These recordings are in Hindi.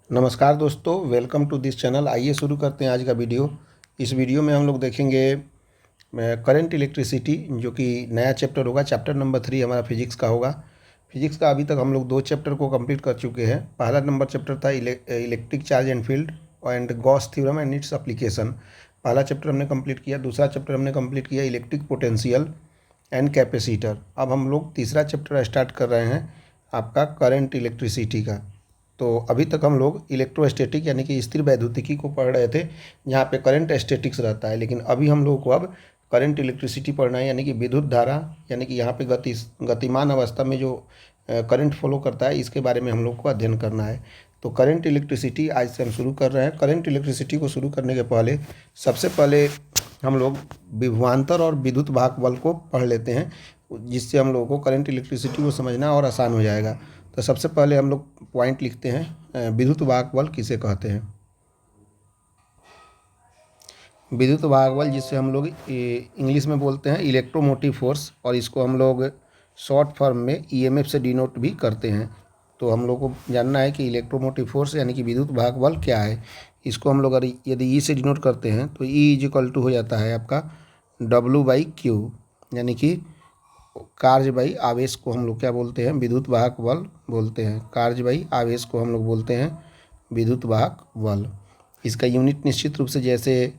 नमस्कार दोस्तों, वेलकम टू दिस चैनल। आइए शुरू करते हैं आज का वीडियो। इस वीडियो में हम लोग देखेंगे करंट इलेक्ट्रिसिटी, जो कि नया चैप्टर होगा। चैप्टर नंबर 3 हमारा फिजिक्स का होगा। फिजिक्स का अभी तक हम लोग 2 चैप्टर को कंप्लीट कर चुके हैं। पहला नंबर चैप्टर था electric charge and field and Gauss theorem and its application. पहला चैप्टर हमने कंप्लीट किया। दूसरा चैप्टर हमने कंप्लीट किया इलेक्ट्रिक पोटेंशियल एंड कैपेसिटर। अब हम लोग तीसरा चैप्टर स्टार्ट कर रहे हैं आपका करंट इलेक्ट्रिसिटी का। तो अभी तक हम लोग इलेक्ट्रोस्टैटिक यानी कि स्थिर वैद्युतिकी को पढ़ रहे थे, जहाँ पे करंट स्टैटिक्स रहता है। लेकिन अभी हम लोग को अब करंट इलेक्ट्रिसिटी पढ़ना है, यानी कि विद्युत धारा, यानी कि यहाँ पे गतिमान अवस्था में जो करंट फॉलो करता है, इसके बारे में हम लोग को अध्ययन करना है। तो करंट इलेक्ट्रिसिटी आज से हम शुरू कर रहे हैं। करंट इलेक्ट्रिसिटी को शुरू करने के पहले सबसे पहले हम लोग विभवांतर और विद्युत वाहक बल को पढ़ लेते हैं, जिससे हम लोगों को करंट इलेक्ट्रिसिटी को समझना और आसान हो जाएगा। तो सबसे पहले हम लोग पॉइंट लिखते हैं, विद्युत वाहक बल किसे कहते हैं। विद्युत वाहक बल, जिससे हम लोग इंग्लिश में बोलते हैं इलेक्ट्रोमोटिव फोर्स, और इसको हम लोग शॉर्ट फॉर्म में ईएमएफ से डिनोट भी करते हैं। तो हम लोग को जानना है कि इलेक्ट्रोमोटिव फोर्स यानी कि विद्युत वाहक बल क्या है। इसको हम लोग अगर यदि ई से डिनोट करते हैं तो ई इज इक्वल टू हो जाता है आपका W/Q, यानी कि कार्य बाई आवेश को हम लोग क्या बोलते हैं, विद्युत वाहक बल बोलते हैं। कार्य बाई आवेश को हम लोग बोलते हैं विद्युत वाहक बल। इसका यूनिट निश्चित रूप से जैसे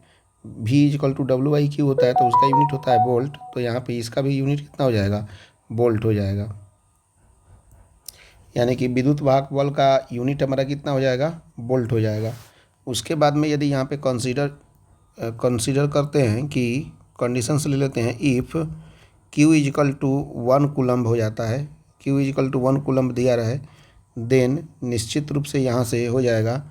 V=W/Q होता है, तो उसका यूनिट होता है वोल्ट। तो यहाँ पे इसका भी यूनिट कितना हो जाएगा, वोल्ट हो जाएगा। यानी कि विद्युत वाहक बल का यूनिट हमारा कितना हो जाएगा, वोल्ट हो जाएगा। उसके बाद में यदि यहाँ पे कंसीडर करते हैं कि कंडीशंस ले लेते हैं, इफ़ Q=1 कूलम्ब हो जाता है, Q=1 कूलम्ब दिया रहे, देन निश्चित रूप से यहाँ से हो जाएगा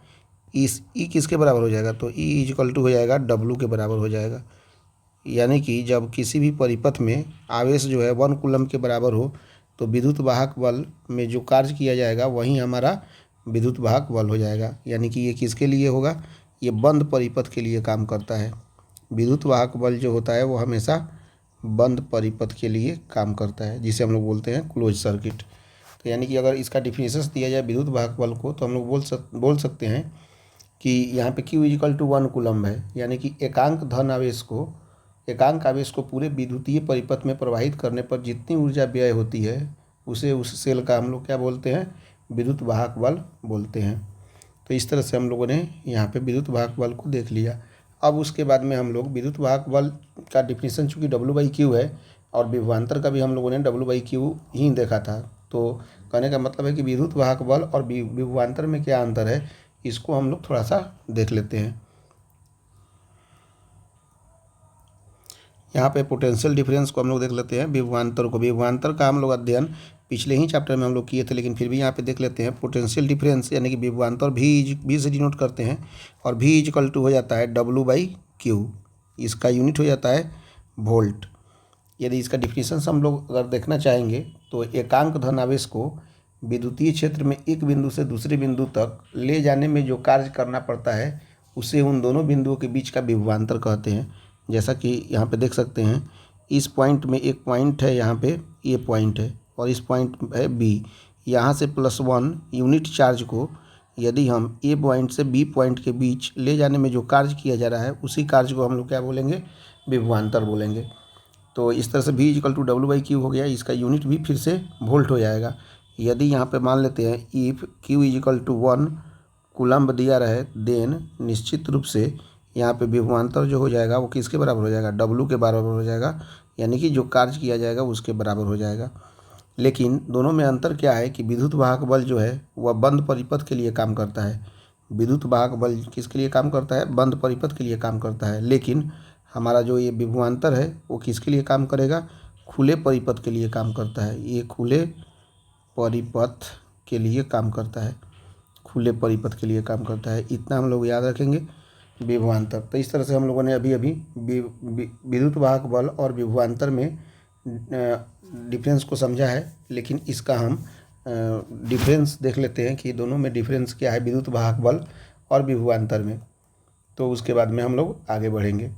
इस ई किसके बराबर हो जाएगा, तो E हो जाएगा W के बराबर हो जाएगा। यानी कि जब किसी भी परिपथ में आवेश जो है 1 कूलम्ब के बराबर हो, तो विद्युत वाहक बल में जो कार्य किया जाएगा वही हमारा विद्युत वाहक बल हो जाएगा। यानी कि ये किसके लिए होगा, ये बंद परिपथ के लिए काम करता है। विद्युत वाहक बल जो होता है वो हमेशा बंद परिपथ के लिए काम करता है, जिसे हम लोग बोलते हैं क्लोज सर्किट। तो यानी कि अगर इसका डिफिनेशन दिया जाए विद्युत वाहक बल को, तो हम लोग बोल सकते हैं कि यहाँ पे Q=1 कूलम्ब है, यानी कि एकांक आवेश को पूरे विद्युतीय परिपथ में प्रवाहित करने पर जितनी ऊर्जा व्यय होती है, उसे उस सेल का हम लोग क्या बोलते हैं, विद्युत वाहक बल बोलते हैं। तो इस तरह से हम लोगों ने यहाँ पे विद्युत वाहक बल को देख लिया। अब उसके बाद में हम लोग विद्युत वाहक बल का डिफिनीशन चूँकि W/Q है, और विभवांतर का भी हम लोगों ने W/Q ही देखा था। तो कहने का मतलब है कि विद्युत वाहक बल और विभवांतर में क्या अंतर है, इसको हम लोग थोड़ा सा देख लेते हैं। यहाँ पे पोटेंशियल डिफरेंस को हम लोग देख लेते हैं। विभवांतर का हम लोग अध्ययन पिछले ही चैप्टर में हम लोग किए थे, लेकिन फिर भी यहाँ पे देख लेते हैं। पोटेंशियल डिफरेंस यानी कि विभवांतर भी से डिनोट करते हैं, और V= हो जाता है W/Q। इसका यूनिट हो जाता है वोल्ट। यदि इसका डिफिनीशन हम लोग अगर देखना चाहेंगे, तो एकांक धन आवेश को विद्युतीय क्षेत्र में एक बिंदु से दूसरे बिंदु तक ले जाने में जो कार्य करना पड़ता है, उसे उन दोनों बिंदुओं के बीच का विभवांतर कहते हैं। जैसा कि यहाँ पे देख सकते हैं, इस पॉइंट में एक पॉइंट है, यहाँ पे ये पॉइंट है, और इस पॉइंट है B। यहाँ से +1 यूनिट चार्ज को यदि हम A पॉइंट से B पॉइंट के बीच ले जाने में जो कार्य किया जा रहा है, उसी कार्य को हम लोग क्या बोलेंगे, विभवांतर बोलेंगे। तो इस तरह से V=W/Q हो गया। इसका यूनिट भी फिर से वोल्ट हो जाएगा। यदि यहाँ पे मान लेते हैं इफ़ Q=1 कूलम्ब दिया रहे, देन निश्चित रूप से यहाँ पे विभवांतर जो हो जाएगा वो किसके बराबर हो जाएगा, W के बराबर हो जाएगा। यानी कि जो कार्य किया जाएगा उसके बराबर हो जाएगा। लेकिन दोनों में अंतर क्या है कि विद्युत वाहक बल जो है वह बंद परिपथ के लिए काम करता है। विद्युत वाहक बल किसके लिए काम करता है, बंद परिपथ के लिए काम करता है। लेकिन हमारा जो ये विभवांतर है वो किसके लिए काम करेगा, खुले परिपथ के लिए काम करता है। ये खुले परिपथ के लिए काम करता है, खुले परिपथ के लिए काम करता है। इतना हम लोग याद रखेंगे, विभवांतर। तो इस तरह से हम लोगों ने अभी विद्युत वाहक बल और विभवांतर में डिफरेंस को समझा है। लेकिन इसका हम डिफरेंस देख लेते हैं कि दोनों में डिफरेंस क्या है, विद्युत वाहक बल और विभवांतर में। तो उसके बाद में हम लोग आगे बढ़ेंगे।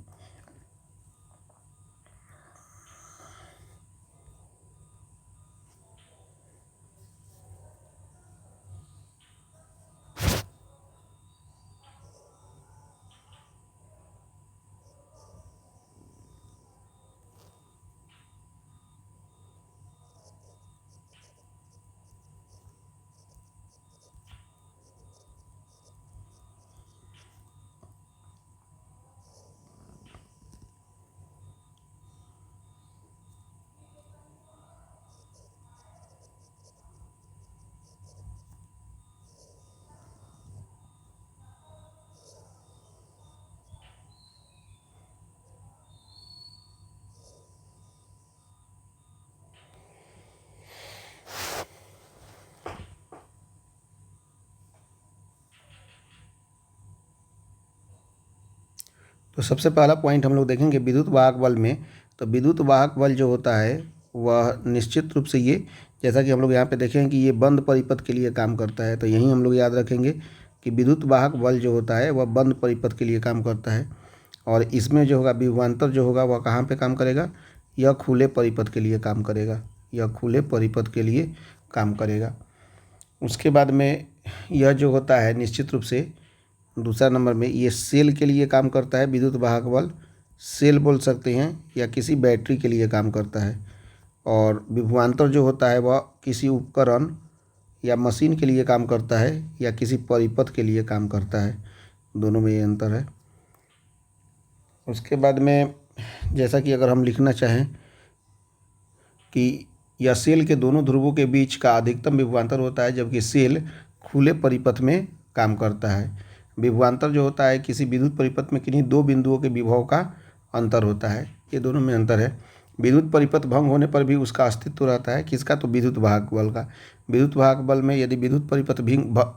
तो सबसे पहला पॉइंट हम लोग देखेंगे विद्युत वाहक बल में। तो विद्युत वाहक बल जो होता है वह निश्चित रूप से ये, जैसा कि हम लोग यहाँ पे देखें कि ये बंद परिपथ के लिए काम करता है, तो यहीं हम लोग याद रखेंगे कि विद्युत वाहक बल जो होता है वह बंद परिपथ के लिए काम करता है। और इसमें जो होगा विभवांतर जो होगा वह कहाँ पे काम करेगा, यह खुले परिपथ के लिए काम करेगा, यह खुले परिपथ के लिए काम करेगा। उसके बाद में यह जो होता है निश्चित रूप से दूसरा नंबर में ये सेल के लिए काम करता है। विद्युत वाहक बल सेल बोल सकते हैं या किसी बैटरी के लिए काम करता है। और विभवांतर जो होता है वह किसी उपकरण या मशीन के लिए काम करता है या किसी परिपथ के लिए काम करता है। दोनों में ये अंतर है। उसके बाद में जैसा कि अगर हम लिखना चाहें कि या सेल के दोनों ध्रुवों के बीच का अधिकतम विभवांतर होता है, जबकि सेल खुले परिपथ में काम करता है। विभवांतर जो होता है किसी विद्युत परिपथ में किन्हीं दो बिंदुओं के विभव का अंतर होता है। ये दोनों में अंतर है। विद्युत परिपथ भंग होने पर भी उसका अस्तित्व रहता है, किसका, तो विद्युत वाहक बल का। विद्युत वाहक बल में यदि विद्युत परिपथ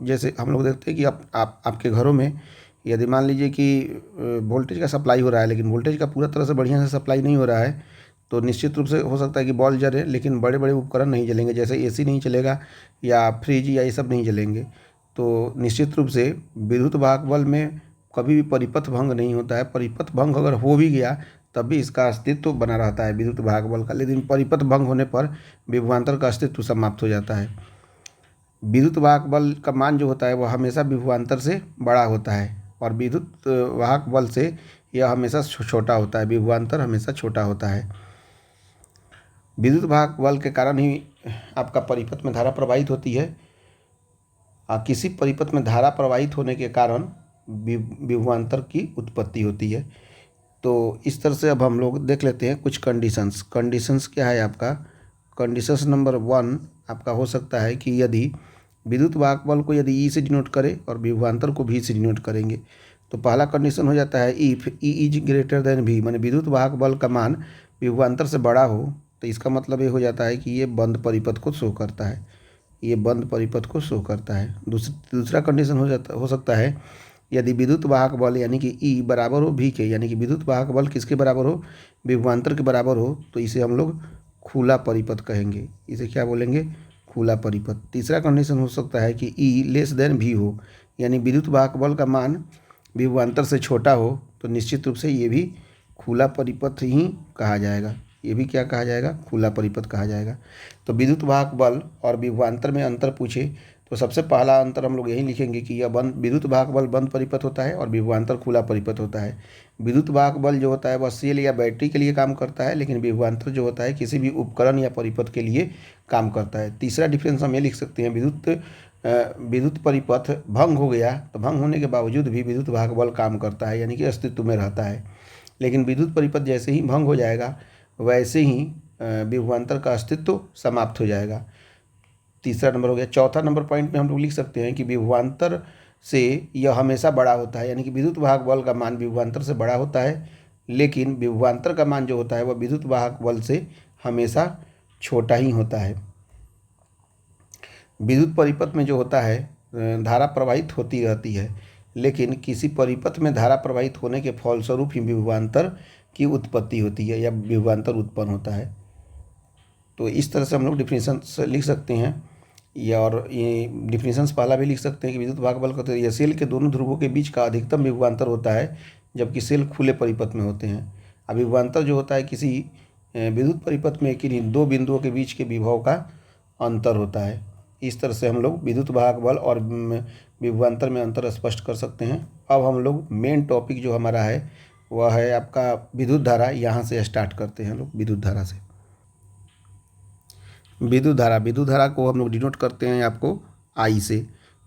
जैसे हम लोग देखते हैं कि आपके घरों में यदि मान लीजिए कि वोल्टेज का सप्लाई हो रहा है, लेकिन वोल्टेज का पूरा तरह से बढ़िया से सप्लाई नहीं हो रहा है, तो निश्चित रूप से हो सकता है कि बॉल जले, लेकिन बड़े बड़े उपकरण नहीं जलेंगे, जैसे एसी नहीं चलेगा या फ्रिज या ये सब नहीं जलेंगे। तो निश्चित रूप से विद्युत वाहक बल में कभी भी परिपथ भंग नहीं होता है। परिपथ भंग अगर हो भी गया तब भी इसका अस्तित्व बना रहता है विद्युत वाहक बल का, लेकिन परिपथ भंग होने पर विभवांतर का अस्तित्व समाप्त हो जाता है। विद्युत वाहक बल का मान जो होता है वह हमेशा विभवांतर से बड़ा होता है, और विद्युत वाहक बल से यह हमेशा छोटा होता है, विभवांतर हमेशा छोटा होता है। विद्युत वाहक बल के कारण ही आपका परिपथ में धारा प्रवाहित होती है। किसी परिपथ में धारा प्रवाहित होने के कारण विभवांतर की उत्पत्ति होती है। तो इस तरह से अब हम लोग देख लेते हैं कुछ कंडीशंस। कंडीशंस क्या है आपका, कंडीशंस नंबर 1 आपका हो सकता है कि यदि विद्युत वाहक बल को यदि ई से डिनोट करें और विभवांतर को भी से डिनोट करेंगे, तो पहला कंडीशन हो जाता है if E is greater than भी, माने विद्युत वाहक बल का मान विभवांतर से बड़ा हो, तो इसका मतलब ये हो जाता है कि ये बंद परिपथ को शो करता है, ये बंद परिपथ को शो करता है। दूसरा कंडीशन हो सकता है यदि विद्युत वाहक बल यानी कि ई बराबर हो भी के, यानी कि विद्युत वाहक बल किसके बराबर हो, विभवांतर के बराबर हो, तो इसे हम लोग खुला परिपथ कहेंगे। इसे क्या बोलेंगे, खुला परिपथ। तीसरा कंडीशन हो सकता है कि ई लेस देन भी हो, यानी विद्युत वाहक बल का मान विभवांतर से छोटा हो, तो निश्चित रूप से ये भी खुला परिपथ ही कहा जाएगा। ये भी क्या कहा जाएगा, खुला परिपथ कहा जाएगा। तो विद्युत वाहक बल और विभवांतर में अंतर पूछे तो सबसे पहला अंतर हम लोग यही लिखेंगे कि यह विद्युत वाहक बल बंद परिपथ होता है और विभवांतर खुला परिपथ होता है। विद्युत वाहक बल जो होता है वह सेल या बैटरी के लिए काम करता है, लेकिन विभवांतर जो होता है किसी भी उपकरण या परिपथ के लिए काम करता है। तीसरा डिफरेंस हम ये लिख सकते हैं, विद्युत परिपथ भंग हो गया तो भंग होने के बावजूद भी विद्युत वाहक बल काम करता है, यानी कि अस्तित्व में रहता है। लेकिन विद्युत परिपथ जैसे ही भंग हो जाएगा वैसे ही विभवांतर का अस्तित्व समाप्त हो जाएगा। तीसरा नंबर हो गया। चौथा नंबर पॉइंट में हम लोग लिख सकते हैं कि विभवांतर से यह हमेशा बड़ा होता है, यानी कि विद्युत वाहक बल का मान विभवांतर से बड़ा होता है, लेकिन विभवांतर का मान जो होता है वह विद्युत वाहक बल से हमेशा छोटा ही होता है। विद्युत परिपथ में जो होता है धारा प्रवाहित होती रहती है, लेकिन किसी परिपथ में धारा प्रवाहित होने के फलस्वरूप ही विभवांतर की उत्पत्ति होती है या विभवांतर उत्पन्न होता है। तो इस तरह से हम लोग डिफिनेशंस लिख सकते हैं, या और ये डिफिनेशंस पहला भी लिख सकते हैं कि विद्युत वाहक बल का यह सेल के दोनों ध्रुवों के बीच का अधिकतम विभवांतर होता है, जबकि सेल खुले परिपथ में होते हैं। अब विभवांतर जो होता है किसी विद्युत परिपथ में किन्हीं दो बिंदुओं के बीच के विभव का अंतर होता है। इस तरह से हम लोग विद्युत वाहक बल और विभवांतर में अंतर स्पष्ट कर सकते हैं। अब हम लोग मेन टॉपिक जो हमारा है वह है आपका विद्युत धारा। यहाँ से स्टार्ट करते हैं लोग विद्युत धारा से। विद्युत धारा को हम लोग डिनोट करते हैं आपको आई से।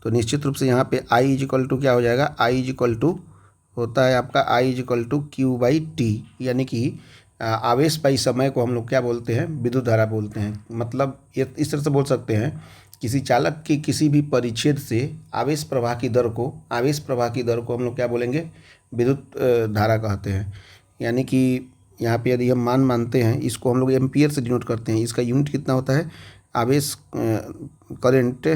तो निश्चित रूप से यहाँ पे आई इज इक्वल टू क्या हो जाएगा, आई इज इक्वल टू होता है आपका I is equal to q by t, यानी कि आवेश बाई समय को हम लोग क्या बोलते हैं, विद्युत धारा बोलते हैं। मतलब ये इस तरह से बोल सकते हैं, किसी चालक की किसी भी परिच्छेद से आवेश प्रवाह की दर को हम लोग क्या बोलेंगे, विद्युत धारा कहते हैं। यानी कि यहाँ पे यदि हम मानते हैं, इसको हम लोग एम्पियर से डिनोट करते हैं। इसका यूनिट कितना होता है, आवेश करंट,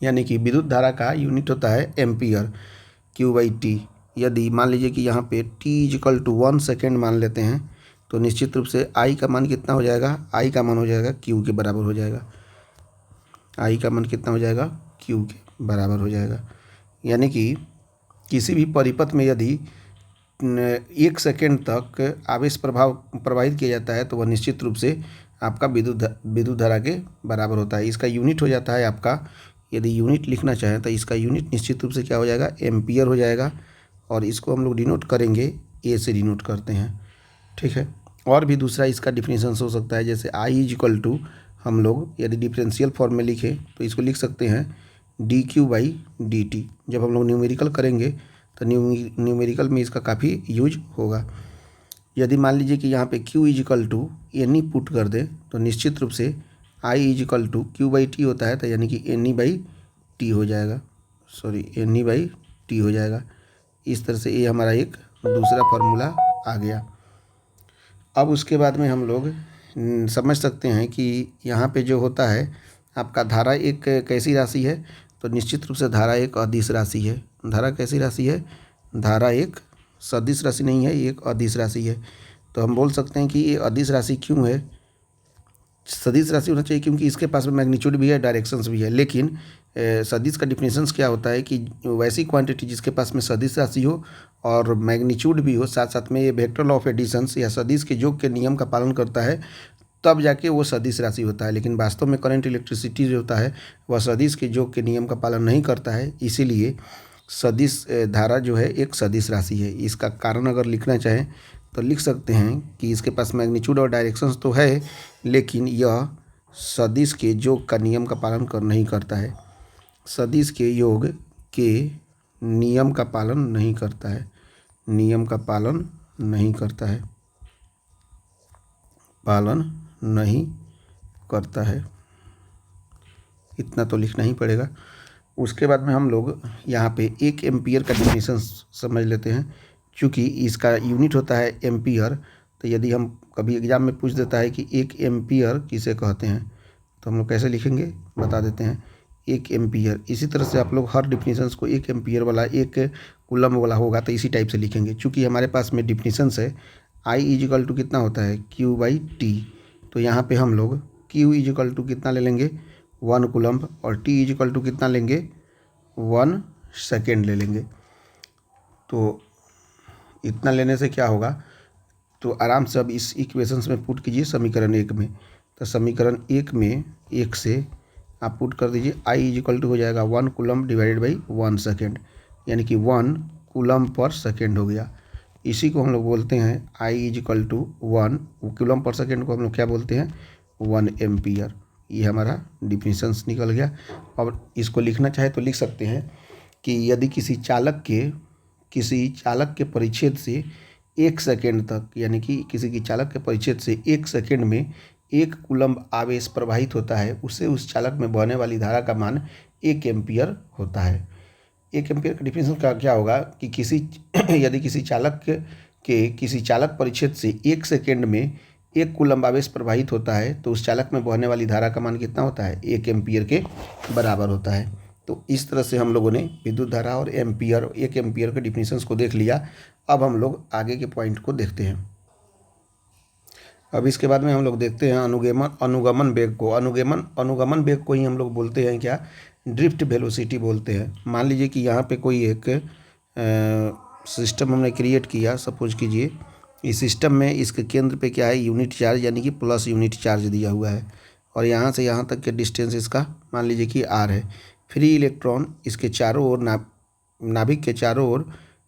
यानी कि विद्युत धारा का यूनिट होता है एम्पियर, क्यू बाई टी। यदि मान लीजिए कि यहाँ पे t = 1 सेकेंड मान लेते हैं तो निश्चित रूप से i का मान कितना हो जाएगा, i का मान हो जाएगा q के बराबर हो जाएगा। i का मान कितना हो जाएगा, q के बराबर हो जाएगा। यानी कि किसी भी परिपथ में यदि 1 सेकेंड तक आवेश प्रवाहित किया जाता है तो वह निश्चित रूप से आपका विद्युत धारा के बराबर होता है। इसका यूनिट हो जाता है आपका, यदि यूनिट लिखना चाहें तो इसका यूनिट निश्चित रूप से क्या हो जाएगा, एम्पियर हो जाएगा। और इसको हम लोग डिनोट करेंगे, ए से डिनोट करते हैं, ठीक है। और भी दूसरा इसका डिफिनेशन हो सकता है, जैसे I = हम लोग यदि डिफरेंशियल फॉर्म में लिखें तो इसको लिख सकते हैं dq/dt। जब हम लोग न्यूमेरिकल करेंगे तो न्यूमेरिकल में इसका काफ़ी यूज होगा। यदि मान लीजिए कि यहाँ पे q = NE पुट कर दें तो निश्चित रूप से I = q/t होता है, तो यानी कि NE/t हो जाएगा, NE/t हो जाएगा। इस तरह से ये हमारा एक दूसरा फार्मूला आ गया। अब उसके बाद में हम लोग समझ सकते हैं कि यहाँ पे जो होता है आपका धारा एक कैसी राशि है, तो निश्चित रूप से धारा एक अदिश राशि है। धारा कैसी राशि है, धारा एक सदिश राशि नहीं है, ये एक अदिश राशि है। तो हम बोल सकते हैं कि ये अदिश राशि क्यों है, सदिश राशि होना चाहिए क्योंकि इसके पास में मैग्नीट्यूड भी है, डायरेक्शंस भी है। लेकिन सदिश का डिफिनेशंस क्या होता है कि वैसी क्वांटिटी जिसके पास में सदिश राशि हो और मैग्नीट्यूड भी हो, साथ साथ में ये वेक्टर लॉ ऑफ एडिशंस या सदिश के योग के नियम का पालन करता है, तब जाके वो सदिश राशि होता है। लेकिन वास्तव में करंट इलेक्ट्रिसिटी जो होता है वह सदिश के योग के नियम का पालन नहीं करता है, इसीलिए सदिश धारा जो है एक सदिश राशि है। इसका कारण अगर लिखना चाहें तो लिख सकते हैं कि इसके पास मैग्नीट्यूड और डायरेक्शंस तो है, लेकिन यह सदिश के योग का नियम का पालन नहीं करता है, सदिश के योग के नियम का पालन नहीं करता है, नियम का पालन नहीं करता है, पालन नहीं करता है। इतना तो लिखना ही पड़ेगा। उसके बाद में हम लोग यहाँ पे 1 एम्पियर का डिफिनेशन समझ लेते हैं। चूँकि इसका यूनिट होता है एम्पियर, तो यदि हम कभी एग्जाम में पूछ देता है कि 1 एम्पियर किसे कहते हैं तो हम लोग कैसे लिखेंगे बता देते हैं, 1 एम्पियर। इसी तरह से आप लोग हर डिफिनेशंस को 1 एम्पियर वाला, 1 कूलम वाला होगा तो इसी टाइप से लिखेंगे। चूँकि हमारे पास में डिफिनेशंस है I = कितना होता है, q/t। तो यहाँ पे हम लोग q = कितना ले लेंगे, 1 कूलम, और t = कितना लेंगे, 1 सेकेंड ले लेंगे। तो इतना लेने से क्या होगा, तो आराम से अब इस इक्वेशंस में पुट कीजिए समीकरण 1 में। तो समीकरण 1 में 1 से आप पुट कर दीजिए, I = हो जाएगा 1 कूलम / 1 सेकेंड, यानी कि 1 कूलम पर सेकेंड हो गया। इसी को हम लोग बोलते हैं I = 1 कूलम पर सेकेंड को हम लोग क्या बोलते हैं, 1 एम्पियर। ये हमारा डिफिनेशंस निकल गया। अब इसको लिखना चाहे तो लिख सकते हैं कि यदि किसी चालक के परिच्छेद से 1 सेकेंड तक, यानी कि किसी की चालक के परिच्छेद से 1 सेकेंड में 1 कूलम आवेश प्रवाहित होता है, उससे उस चालक में बहने वाली धारा का मान 1 एम्पियर होता है। 1 एम्पियर का डिफिनेशन का क्या होगा कि यदि किसी चालक परिच्छेद से 1 सेकेंड में 1 कूलम आवेश प्रवाहित होता है तो उस चालक में बहने वाली धारा का मान कितना होता है, 1 एम्पियर के बराबर होता है। तो इस तरह से हम लोगों ने विद्युत धारा और एम्पियर, 1 एम्पियर के डिफिनेशंस को देख लिया। अब हम लोग आगे के पॉइंट को देखते हैं। अब इसके बाद में हम लोग देखते हैं अनुगमन वेग को। अनुगमन वेग को ही हम लोग बोलते हैं क्या, ड्रिफ्ट वेलोसिटी बोलते हैं। मान लीजिए कि यहाँ पे कोई एक सिस्टम हमने क्रिएट किया, सपोज कीजिए इस सिस्टम में इसके केंद्र पे क्या है, यूनिट चार्ज, यानी कि प्लस यूनिट चार्ज दिया हुआ है, और यहाँ से यहाँ तक के डिस्टेंस इसका मान लीजिए कि r है। फ्री इलेक्ट्रॉन इसके चारों ओर, नाभिक के चारों ओर,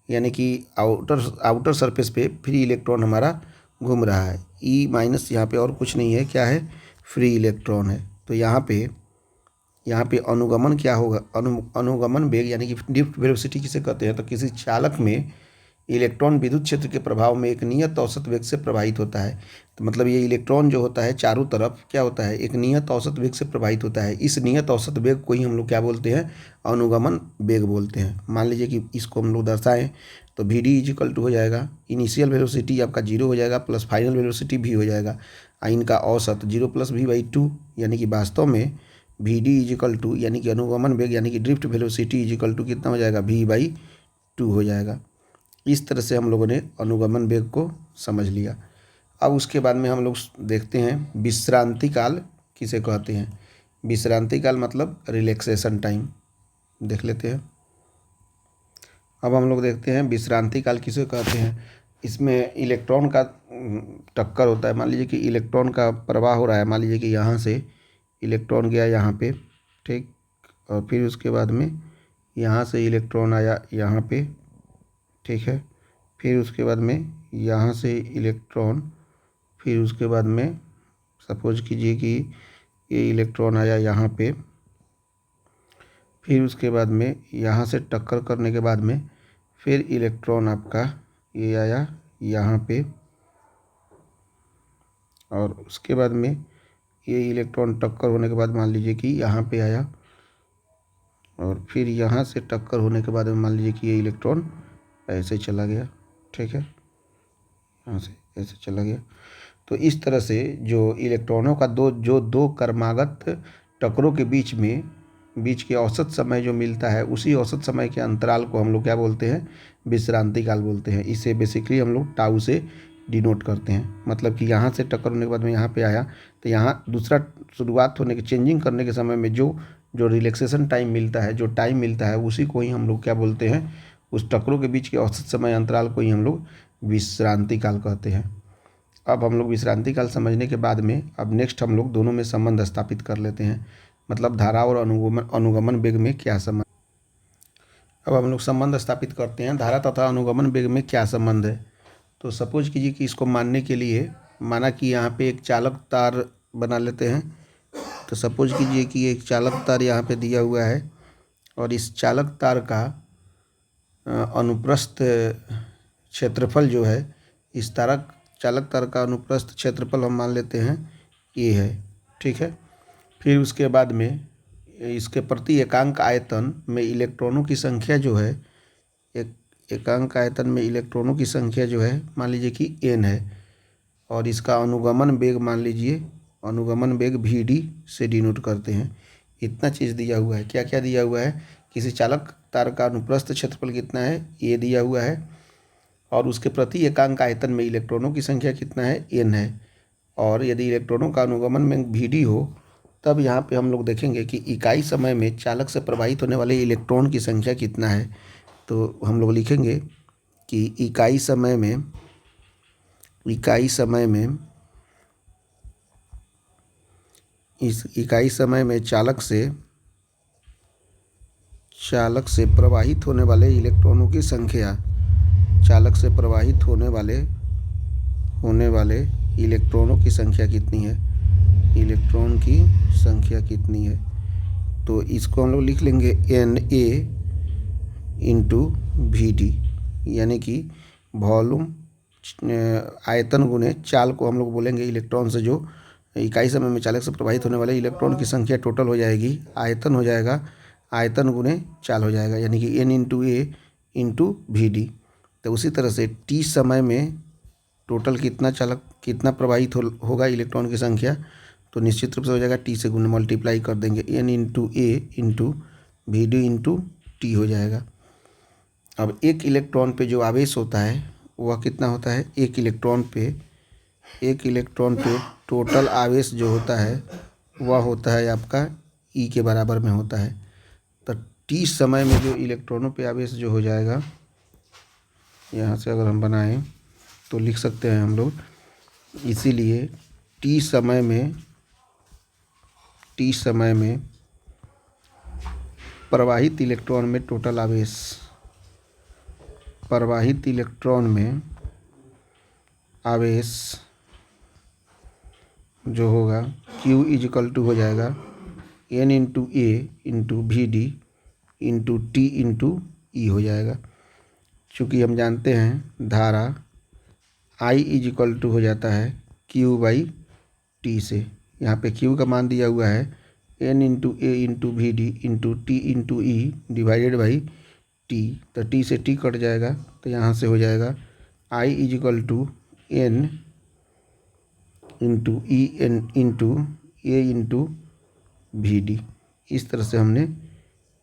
यानी कि आउटर सरफेस पे फ्री इलेक्ट्रॉन हमारा घूम रहा है। E- यहाँ पे और कुछ नहीं है, क्या है, फ्री इलेक्ट्रॉन है। तो यहाँ पे अनुगमन क्या होगा, अनुगमन वेग यानी कि ड्रिफ्ट वेलोसिटी किसे कहते हैं, तो किसी चालक में इलेक्ट्रॉन विद्युत क्षेत्र के प्रभाव में एक नियत औसत वेग से प्रवाहित होता है। तो मतलब ये इलेक्ट्रॉन जो होता है चारों तरफ क्या होता है, एक नियत औसत वेग से प्रवाहित होता है। इस नियत औसत वेग को ही हम लोग क्या बोलते हैं, अनुगमन वेग बोलते हैं। मान लीजिए कि इसको हम लोग दर्शाएं तो VD = हो जाएगा, इनिशियल वेलोसिटी आपका 0 हो जाएगा प्लस फाइनल वेलोसिटी भी हो जाएगा, इनका औसत 0 + v/2, यानी कि वास्तव में VD = यानी कि अनुगमन वेग यानी कि ड्रिफ्ट वेलोसिटी = कितना हो जाएगा, v/2 हो जाएगा। इस तरह से हम लोगों ने अनुगमन वेग को समझ लिया। अब उसके बाद में हम लोग देखते हैं विश्रांति काल किसे कहते हैं। विश्रांति काल मतलब रिलैक्सेशन टाइम देख लेते हैं। अब हम लोग देखते हैं विश्रांति काल किसे कहते हैं। इसमें इलेक्ट्रॉन का टक्कर होता है। मान लीजिए कि इलेक्ट्रॉन का प्रवाह हो रहा है, मान लीजिए कि यहाँ से इलेक्ट्रॉन गया यहाँ पे, ठीक, और फिर उसके बाद में यहाँ से इलेक्ट्रॉन आया यहाँ पे, ठीक है, फिर उसके बाद में यहाँ से इलेक्ट्रॉन, फिर उसके बाद में सपोज कीजिए कि ये इलेक्ट्रॉन आया यहाँ पे, फिर उसके बाद में यहाँ से टक्कर करने के बाद में फिर इलेक्ट्रॉन आपका ये आया यहाँ पे, और उसके बाद में ये इलेक्ट्रॉन टक्कर होने के बाद मान लीजिए कि यहाँ पे आया, और फिर यहाँ से टक्कर होने के बाद में मान लीजिए कि ये इलेक्ट्रॉन ऐसे चला गया, ठीक है, यहाँ से ऐसे चला गया। तो इस तरह से जो इलेक्ट्रॉनों का दो क्रमागत टक्करों के बीच के औसत समय जो मिलता है, उसी औसत समय के अंतराल को हम लोग क्या बोलते हैं, विश्रांति काल बोलते हैं। इसे बेसिकली हम लोग टाउ से डिनोट करते हैं। मतलब कि यहाँ से टक्कर होने के बाद में यहाँ पे आया, तो यहाँ दूसरा शुरुआत होने के चेंजिंग करने के समय में जो रिलैक्सेशन टाइम मिलता है, जो टाइम मिलता है, उसी को ही हम लोग क्या बोलते हैं, उस टक्करों के बीच के औसत समय अंतराल को ही हम लोग विश्रांति काल कहते हैं। अब हम लोग विश्रांति काल समझने के बाद में अब नेक्स्ट हम लोग दोनों में संबंध स्थापित कर लेते हैं। मतलब धारा और अनुगमन वेग में क्या संबंध। अब हम लोग संबंध स्थापित करते हैं धारा तथा अनुगमन वेग में क्या संबंध है। तो सपोज कीजिए कि इसको मानने के लिए माना कि यहाँ पे एक चालक तार बना लेते हैं। तो सपोज कीजिए कि एक चालक तार यहाँ पे दिया हुआ है, और इस चालक तार का अनुप्रस्थ क्षेत्रफल जो है, इस चालक तार का अनुप्रस्थ क्षेत्रफल हम मान लेते हैं ये है, ठीक है। फिर उसके बाद में इसके प्रति एकांक आयतन में इलेक्ट्रॉनों की संख्या जो है, एकांक आयतन में इलेक्ट्रॉनों की संख्या जो है मान लीजिए कि n है, और इसका अनुगमन वेग मान लीजिए, अनुगमन वेग vd से डिनोट करते हैं। इतना चीज़ दिया हुआ है। क्या क्या दिया हुआ है, किसी चालक तार का अनुप्रस्थ क्षेत्रफल कितना है ये दिया हुआ है, और उसके प्रति एकांक आयतन में इलेक्ट्रॉनों की संख्या कितना है n है, और यदि इलेक्ट्रॉनों का अनुगमन में vd हो, तब यहाँ पे हम लोग देखेंगे कि इकाई समय में चालक से प्रवाहित होने वाले इलेक्ट्रॉन की संख्या कितना है। तो हम लोग लिखेंगे कि इकाई समय में चालक से प्रवाहित होने वाले इलेक्ट्रॉनों की संख्या, चालक से प्रवाहित होने वाले इलेक्ट्रॉनों की संख्या कितनी है, इलेक्ट्रॉन की संख्या कितनी है। तो इसको हम लोग लिख लेंगे Na इंटू vd, यानी कि वॉल्यूम आयतन गुने चाल को हम लोग बोलेंगे इलेक्ट्रॉन से, जो इकाई समय में चालक से प्रवाहित होने वाले इलेक्ट्रॉन की संख्या टोटल हो जाएगी, आयतन हो जाएगा, आयतन गुने चाल हो जाएगा, यानी कि n into a into vd। तो उसी तरह से t समय में टोटल कितना प्रवाहित होगा इलेक्ट्रॉन की संख्या, तो निश्चित रूप से हो जाएगा t से गुने मल्टीप्लाई कर देंगे, n into a into vd into t हो जाएगा। अब एक इलेक्ट्रॉन पे जो आवेश होता है वह कितना होता है, एक इलेक्ट्रॉन पे टोटल आवेश जो होता है वह होता है आपका E के बराबर में होता है। तो t समय में जो इलेक्ट्रॉनों पे आवेश जो हो जाएगा, यहाँ से अगर हम बनाएं तो लिख सकते हैं हम लोग, इसीलिए t समय में प्रवाहित इलेक्ट्रॉन में टोटल आवेश, प्रवाहित इलेक्ट्रॉन में आवेश जो होगा Q इजिकल टू हो जाएगा n into a into vd into t into e हो जाएगा। चूँकि हम जानते हैं धारा I इजिकल टू हो जाता है Q बाई t से, यहाँ पे Q का मान दिया हुआ है n into a into vd into t into e divided by t। तो t से t कट जाएगा, तो यहाँ से हो जाएगा I is equal to n into e n into a into vd। इस तरह से हमने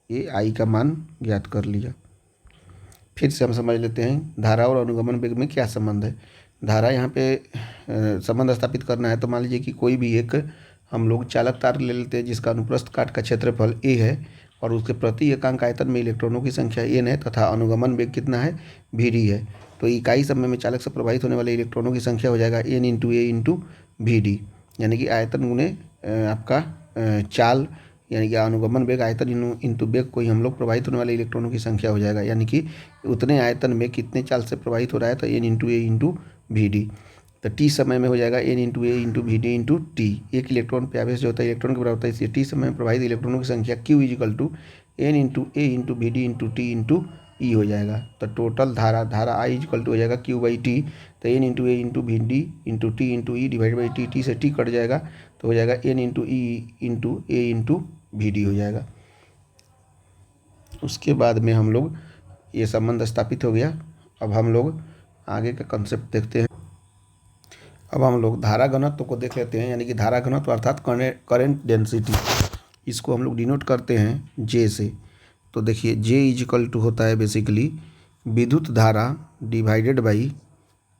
ये I का मान ज्ञात कर लिया। फिर से हम समझ लेते हैं धारा और अनुगमन वेग में क्या संबंध है। धारा यहाँ पे संबंध स्थापित करना है तो मान लीजिए कि कोई भी एक हम लोग चालक तार ले लेते हैं जिसका अनुप्रस्थ काट का क्षेत्रफल a है और उसके प्रति एकांक आयतन में इलेक्ट्रॉनों की संख्या n है तथा अनुगमन वेग कितना है vd है। तो इकाई समय में चालक से प्रवाहित होने वाले इलेक्ट्रॉनों की संख्या हो जाएगा n into A into vd, यानी कि आयतन गुणे आपका चाल, यानी कि अनुगमन वेग आयतन इंटू वेग को ही हम लोग प्रवाहित होने वाले इलेक्ट्रॉनों की संख्या हो जाएगा, यानी कि उतने आयतन में कितने चाल से प्रवाहित हो रहा है तो n into A into vd। तो t समय में हो जाएगा n into A into vd into T. एक इलेक्ट्रॉन पे आवेश जो होता है इलेक्ट्रॉन के बराबर होता है, इसलिए t समय में प्रवाहित इलेक्ट्रॉनों की संख्या q equal to n into A into vd into t into e हो जाएगा। तो टोटल धारा I इजिकल टू हो जाएगा q बाई टी। तो n into A into vd into t into E divide by T से t कट जाएगा तो हो जाएगा n into E into A into vd हो जाएगा। उसके बाद में हम लोग ये संबंध स्थापित हो गया। अब हम लोग आगे का कंसेप्ट देखते हैं। अब हम लोग धारा घनत्व को देख लेते हैं, यानी कि धारा घनत्व अर्थात करंट डेंसिटी, इसको हम लोग डिनोट करते हैं J से। तो देखिए J इजिकल टू होता है बेसिकली विद्युत धारा डिवाइडेड बाई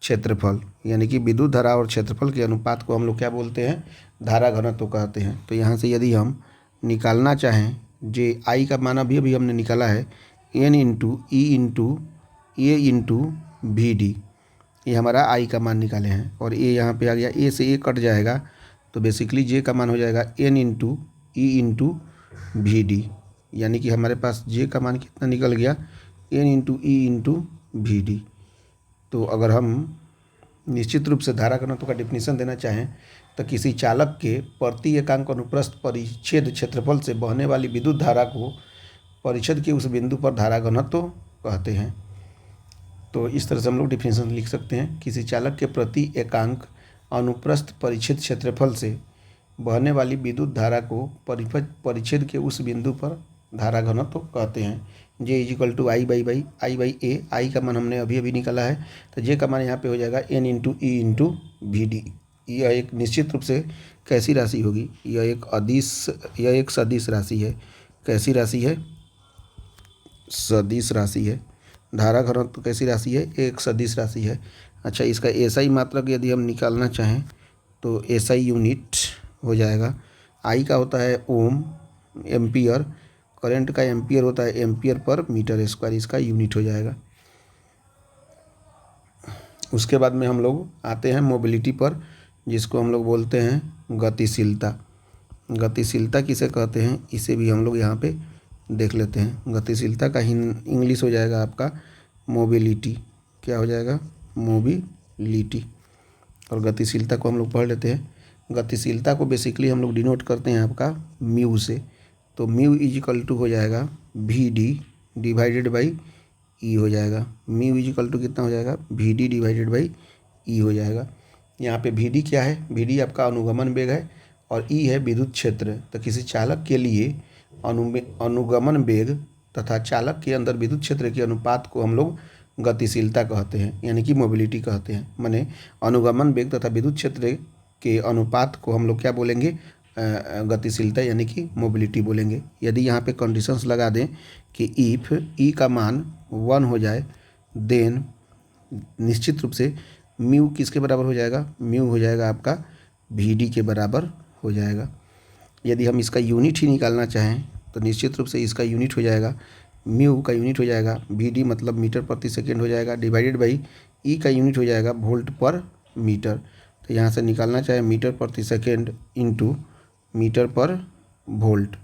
क्षेत्रफल, यानी कि विद्युत धारा और क्षेत्रफल के अनुपात को हम लोग क्या बोलते हैं, धारा घनत्व कहते हैं। तो यहाँ से यदि हम निकालना चाहें J I का मान अभी हमने निकाला है n into E into A into vd, ये हमारा I का मान निकाले हैं और A यहाँ पे आ गया, A से A कट जाएगा तो बेसिकली J का मान हो जाएगा n into E into vd, यानी कि हमारे पास J का मान कितना निकल गया n into E into vd। तो अगर हम निश्चित रूप से धारा घनत्व का डिफिनीशन देना चाहें तो किसी चालक के प्रति एकांक अनुप्रस्थ परिच्छेद क्षेत्रफल से बहने वाली विद्युत धारा को परिच्छेद के उस बिंदु पर धारा घनत्व कहते हैं। तो इस तरह से हम लोग डिफिनीशन लिख सकते हैं, किसी चालक के प्रति एकांक अनुप्रस्थ परिच्छेद क्षेत्रफल से बहने वाली विद्युत धारा को परिच्छेद के उस बिंदु पर धारा घनत्व कहते हैं। J is equal to I by A, I का मान हमने अभी निकाला है तो J का मान यहाँ पे हो जाएगा n into E into vd। यह एक निश्चित रूप से कैसी राशि होगी, यह एक सदिश राशि है। कैसी राशि है, सदिश राशि है। धारा घनत्व कैसी राशि है, एक सदिश राशि है। अच्छा, इसका एसआई मात्रक यदि हम निकालना चाहें तो एसआई यूनिट हो जाएगा, आई का होता है ओम, एम्पियर, करंट का एम्पियर होता है एम्पियर पर मीटर स्क्वायर, इसका यूनिट हो जाएगा। उसके बाद में हम लोग आते हैं मोबिलिटी पर, जिसको हम लोग बोलते हैं गतिशीलता। गतिशीलता किसे कहते हैं इसे भी हम लोग यहाँ पे देख लेते हैं। गतिशीलता का इंग्लिश हो जाएगा आपका मोबिलिटी। क्या हो जाएगा, मोबिलिटी। और गतिशीलता को हम लोग पढ़ लेते हैं। गतिशीलता को बेसिकली हम लोग डिनोट करते हैं आपका म्यू से। तो म्यू इजिकल टू हो जाएगा vd डिवाइडेड बाई ई हो जाएगा। म्यू इजिकल टू कितना हो जाएगा, vd डिवाइडेड बाई ई हो जाएगा। यहाँ पे vd क्या है, vd आपका अनुगमन वेग है और ई है विद्युत क्षेत्र। तो किसी चालक के लिए अनुगमन वेग तथा चालक के अंदर विद्युत क्षेत्र के अनुपात को हम लोग गतिशीलता कहते हैं, यानी कि मोबिलिटी कहते हैं। माने अनुगमन वेग तथा विद्युत क्षेत्र के अनुपात को हम लोग क्या बोलेंगे, गतिशीलता यानी कि मोबिलिटी बोलेंगे। यदि यहाँ पे कंडीशंस लगा दें कि इफ़ ई का मान 1 हो जाए देन निश्चित रूप से म्यू किसके बराबर हो जाएगा, म्यू हो जाएगा आपका vd के बराबर हो जाएगा। यदि हम इसका यूनिट ही निकालना चाहें तो निश्चित रूप से इसका यूनिट हो जाएगा, म्यू का यूनिट हो जाएगा vd मतलब मीटर प्रति सेकेंड हो जाएगा, डिवाइडेड बाई ई का यूनिट हो जाएगा वोल्ट पर मीटर। तो यहाँ से निकालना चाहे मीटर प्रति सेकेंड इंटू मीटर पर वोल्ट,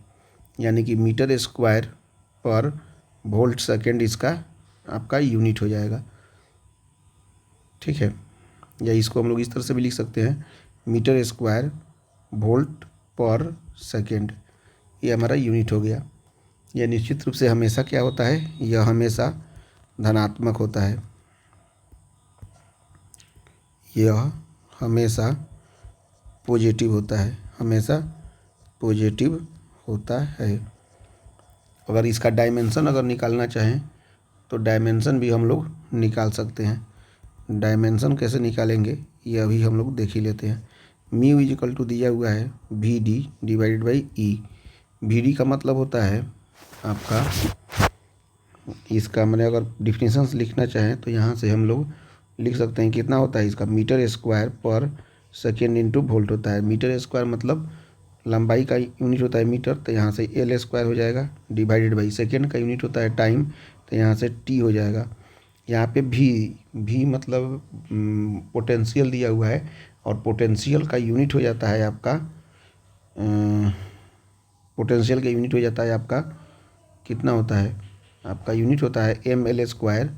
यानी कि मीटर स्क्वायर पर वोल्ट सेकेंड इसका आपका यूनिट हो जाएगा। ठीक है, या इसको हम लोग इस तरह से भी लिख सकते हैं, मीटर स्क्वायर वोल्ट पर सेकेंड, ये हमारा यूनिट हो गया। यह निश्चित रूप से हमेशा क्या होता है, यह हमेशा धनात्मक होता है, यह हमेशा पॉजिटिव होता है, हमेशा पॉजिटिव होता है। अगर इसका डायमेंशन अगर निकालना चाहें तो डायमेंशन भी हम लोग निकाल सकते हैं। डायमेंशन कैसे निकालेंगे ये अभी हम लोग देख ही लेते हैं। म्यू इजिकल टू दिया हुआ है vd divided by E. vd का मतलब होता है आपका इसका मैंने अगर डिफिनेशंस लिखना चाहें तो यहाँ से हम लोग लिख सकते हैं कितना होता है इसका, मीटर स्क्वायर पर सेकेंड इंटू वोल्ट होता है। मीटर स्क्वायर मतलब लंबाई का यूनिट होता है मीटर, तो यहाँ से एल स्क्वायर हो जाएगा, डिवाइडेड बाई सेकेंड का यूनिट होता है टाइम, तो यहाँ से टी हो जाएगा। यहाँ पे भी मतलब पोटेंशियल दिया हुआ है, और पोटेंशियल का यूनिट हो जाता है आपका पोटेंशियल का यूनिट हो जाता है आपका कितना होता है, आपका यूनिट होता है एम एल स्क्वायर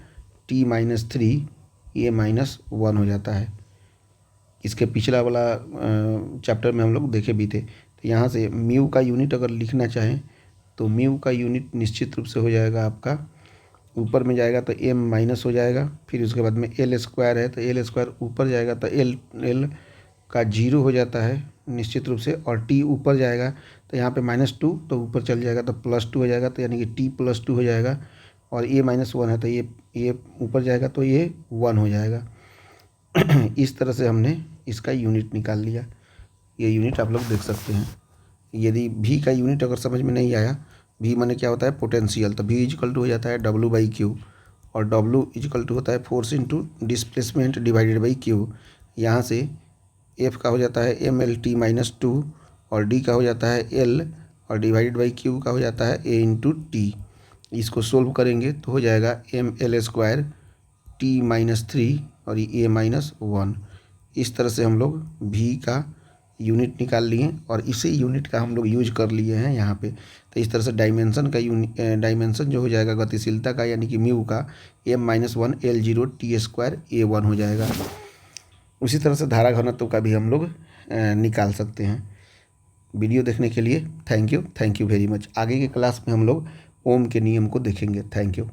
टी -3 ये -1 हो जाता है। इसके पिछला वाला चैप्टर में हम लोग देखे भी थे। तो यहाँ से म्यू का यूनिट अगर लिखना चाहें तो म्यू का यूनिट निश्चित रूप से हो जाएगा आपका, ऊपर में जाएगा तो एम माइनस हो जाएगा, फिर उसके बाद में एल स्क्वायर है तो एल स्क्वायर ऊपर जाएगा तो एल का 0 हो जाता है निश्चित रूप से, और टी ऊपर जाएगा तो यहाँ पे -2 तो ऊपर चल जाएगा तो +2 हो जाएगा, तो यानी कि टी +2 हो जाएगा। और ये -1 है तो ये ऊपर जाएगा तो ये 1 हो जाएगा। इस तरह से हमने इसका यूनिट निकाल लिया। ये यूनिट आप लोग देख सकते हैं। यदि भी का यूनिट अगर समझ में नहीं आया, भी माने क्या होता है पोटेंशियल, तो भी इक्वल टू हो जाता है W/Q, और W इक्वल टू होता है force into displacement divided by Q। यहाँ से F का हो जाता है MLT -2, और D का हो जाता है L, और डिवाइडेड बाई Q का हो जाता है A इंटू टी। इसको सोल्व करेंगे तो हो जाएगा ML स्क्वायर T -3 और ये A-1। इस तरह से हम लोग भी का यूनिट निकाल लिए, और इसी यूनिट का हम लोग यूज कर लिए हैं यहाँ पे। तो इस तरह से डायमेंशन का डायमेंशन जो हो जाएगा गतिशीलता का, यानी कि म्यू का M-1 L0 T² A1 हो जाएगा। उसी तरह से धारा घनत्व का भी हम लोग निकाल सकते हैं। वीडियो देखने के लिए थैंक यू वेरी मच। आगे के क्लास में हम लोग ओम के नियम को देखेंगे। Thank you.